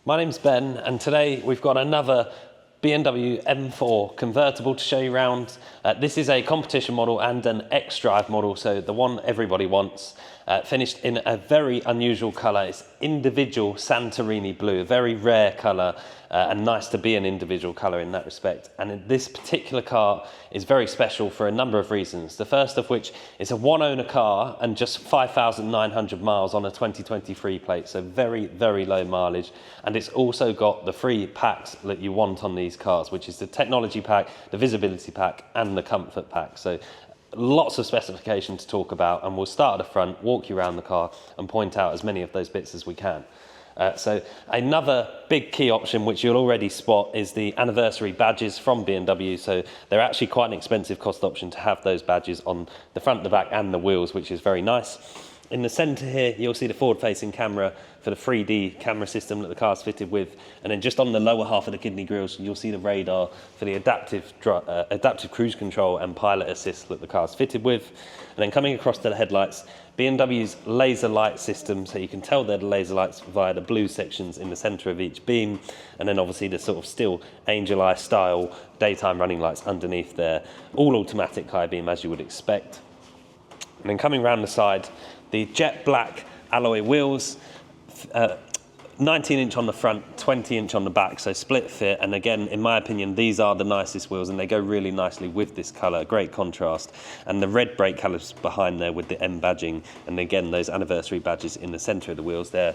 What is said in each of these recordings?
My name's Ben, and today we've got another BMW M4 convertible to show you around. This is a competition model and an X-Drive model, so the one everybody wants. Finished in a very unusual colour. It's individual Santorini blue, a very rare colour, and nice to be an individual colour in that respect. And this particular car is very special for a number of reasons. The first of which is a one-owner car and just 5,900 miles on a 2023 plate, so very, very low mileage. And it's also got the free packs that you want on these cars, which is the technology pack, the visibility pack, and the comfort pack. So lots of specifications to talk about, and we'll start at the front, walk you around the car and point out as many of those bits as we can. So another big key option which you'll already spot is the anniversary badges from BMW. So they're actually quite an expensive cost option to have those badges on the front, the back and the wheels, which is very nice. In the centre here, you'll see the forward-facing camera for the 3D camera system that the car's fitted with. And then just on the lower half of the kidney grills, you'll see the radar for the adaptive cruise control and pilot assist that the car's fitted with. And then coming across to the headlights, BMW's laser light system, so you can tell they're the laser lights via the blue sections in the centre of each beam. And then obviously the sort of still angel eye style daytime running lights underneath there. All automatic high beam as you would expect. And then coming round the side, the jet black alloy wheels, 19-inch on the front, 20-inch on the back, so split fit. And again, in my opinion, these are the nicest wheels and they go really nicely with this colour, great contrast. And the red brake calipers behind there with the M badging, and again, those anniversary badges in the centre of the wheels there.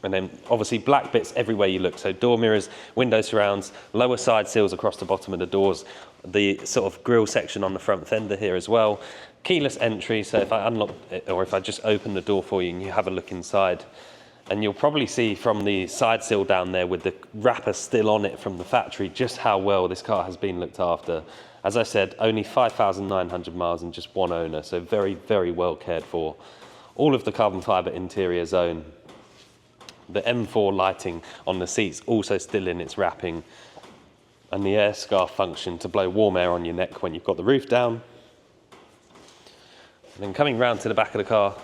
And then obviously black bits everywhere you look, so door mirrors, window surrounds, lower side seals across the bottom of the doors, the sort of grille section on the front fender here as well. Keyless entry, so if I unlock it, or if I just open the door for you and you have a look inside, and you'll probably see from the side sill down there with the wrapper still on it from the factory just how well this car has been looked after. As I said, only 5,900 miles and just one owner, so very, very well cared for. All of the carbon fibre interior zone. The M4 lighting on the seats also still in its wrapping, and the air scarf function to blow warm air on your neck when you've got the roof down. And then coming round to the back of the car,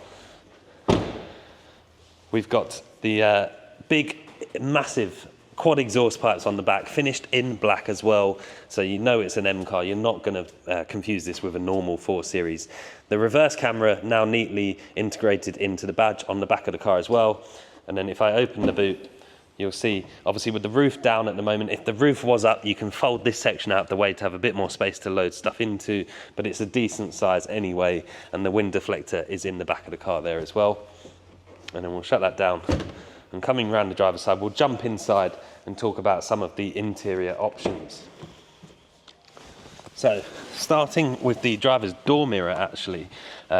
we've got the big, massive quad exhaust pipes on the back, finished in black as well, so you know it's an M car. You're not going to confuse this with a normal 4 Series. The reverse camera now neatly integrated into the badge on the back of the car as well. And then if I open the boot, you'll see, obviously with the roof down at the moment, if the roof was up, you can fold this section out of the way to have a bit more space to load stuff into, but it's a decent size anyway, and the wind deflector is in the back of the car there as well. And then we'll shut that down. And coming around the driver's side, we'll jump inside and talk about some of the interior options. So, starting with the driver's door mirror actually,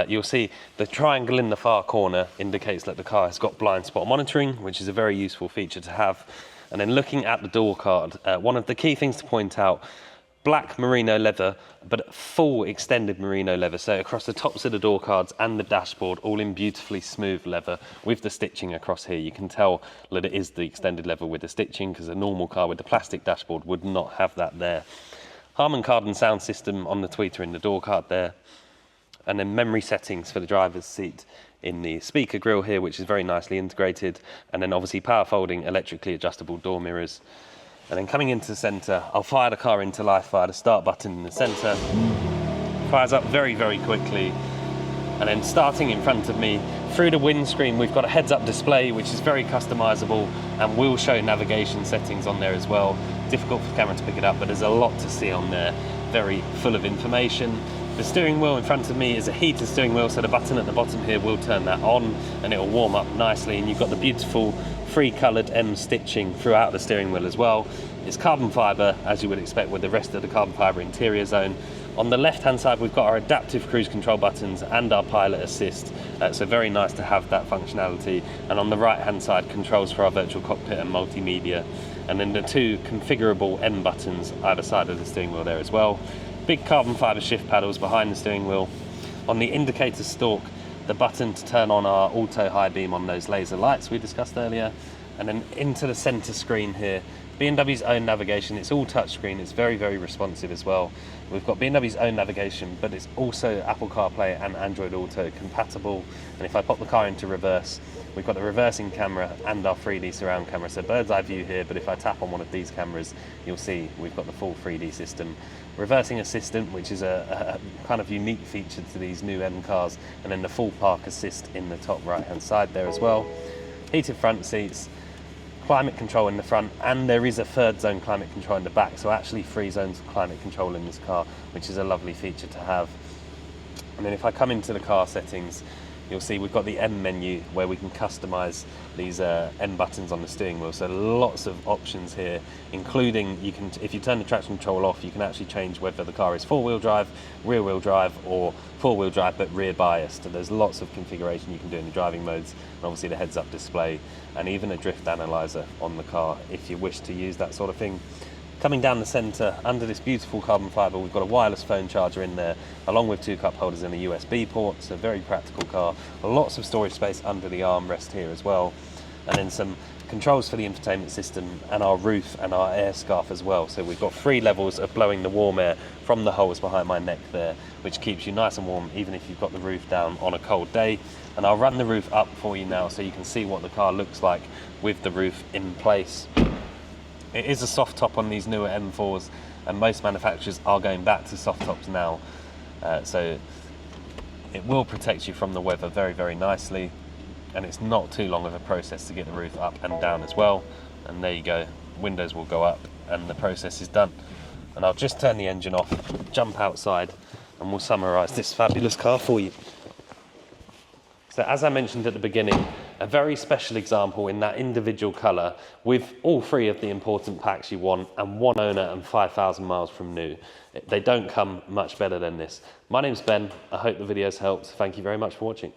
you'll see the triangle in the far corner indicates that the car has got blind spot monitoring, which is a very useful feature to have. And then looking at the door card, one of the key things to point out, black merino leather, but full extended merino leather. So across the tops of the door cards and the dashboard, all in beautifully smooth leather with the stitching across here. You can tell that it is the extended leather with the stitching, because a normal car with the plastic dashboard would not have that there. Harman Kardon sound system on the tweeter in the door card there. And then memory settings for the driver's seat in the speaker grille here, which is very nicely integrated. And then obviously power folding, electrically adjustable door mirrors. And then coming into the centre, I'll fire the car into life via the start button in the centre. Fires up very, very quickly. And then starting in front of me, through the windscreen, we've got a heads-up display, which is very customisable and will show navigation settings on there as well. Difficult for the camera to pick it up, but there's a lot to see on there. Very full of information. The steering wheel in front of me is a heated steering wheel, so the button at the bottom here will turn that on and it will warm up nicely. And you've got the beautiful free coloured M stitching throughout the steering wheel as well. It's carbon fibre, as you would expect with the rest of the carbon fibre interior zone. On the left-hand side, we've got our adaptive cruise control buttons and our pilot assist. So very nice to have that functionality. And on the right-hand side, controls for our virtual cockpit and multimedia. And then the 2 configurable M buttons either side of the steering wheel there as well. Big carbon fibre shift paddles behind the steering wheel. On the indicator stalk, the button to turn on our auto high beam on those laser lights we discussed earlier. And then into the center screen here, BMW's own navigation. It's all touchscreen. It's very, very responsive as well. We've got BMW's own navigation, but it's also Apple CarPlay and Android Auto compatible. And if I pop the car into reverse, we've got the reversing camera and our 3D surround camera. So bird's eye view here, but if I tap on one of these cameras, you'll see we've got the full 3D system. Reversing assistant, which is a kind of unique feature to these new M cars, and then the full park assist in the top right hand side there as well. Heated front seats, climate control in the front, and there is a third zone climate control in the back, so actually 3 zones of climate control in this car, which is a lovely feature to have. And then if I come into the car settings, you'll see we've got the M menu where we can customize these M buttons on the steering wheel. So lots of options here, including if you turn the traction control off, you can actually change whether the car is 4-wheel drive, rear-wheel drive, or 4-wheel drive but rear biased. So there's lots of configuration you can do in the driving modes, and obviously the heads-up display, and even a drift analyzer on the car if you wish to use that sort of thing. Coming down the centre, under this beautiful carbon fibre, we've got a wireless phone charger in there, along with 2 cup holders and a USB port. It's a very practical car. Lots of storage space under the armrest here as well. And then some controls for the infotainment system and our roof and our air scarf as well. So we've got 3 levels of blowing the warm air from the holes behind my neck there, which keeps you nice and warm even if you've got the roof down on a cold day. And I'll run the roof up for you now so you can see what the car looks like with the roof in place. It is a soft top on these newer M4s, and most manufacturers are going back to soft tops now. So it will protect you from the weather very, very nicely, and it's not too long of a process to get the roof up and down as well. And there you go, windows will go up and the process is done. And I'll just turn the engine off, jump outside, and we'll summarise this fabulous car for you. So as I mentioned at the beginning, a very special example in that individual colour with all 3 of the important packs you want and 1 owner and 5,000 miles from new. They don't come much better than this. My name's Ben. I hope the video's helped. Thank you very much for watching.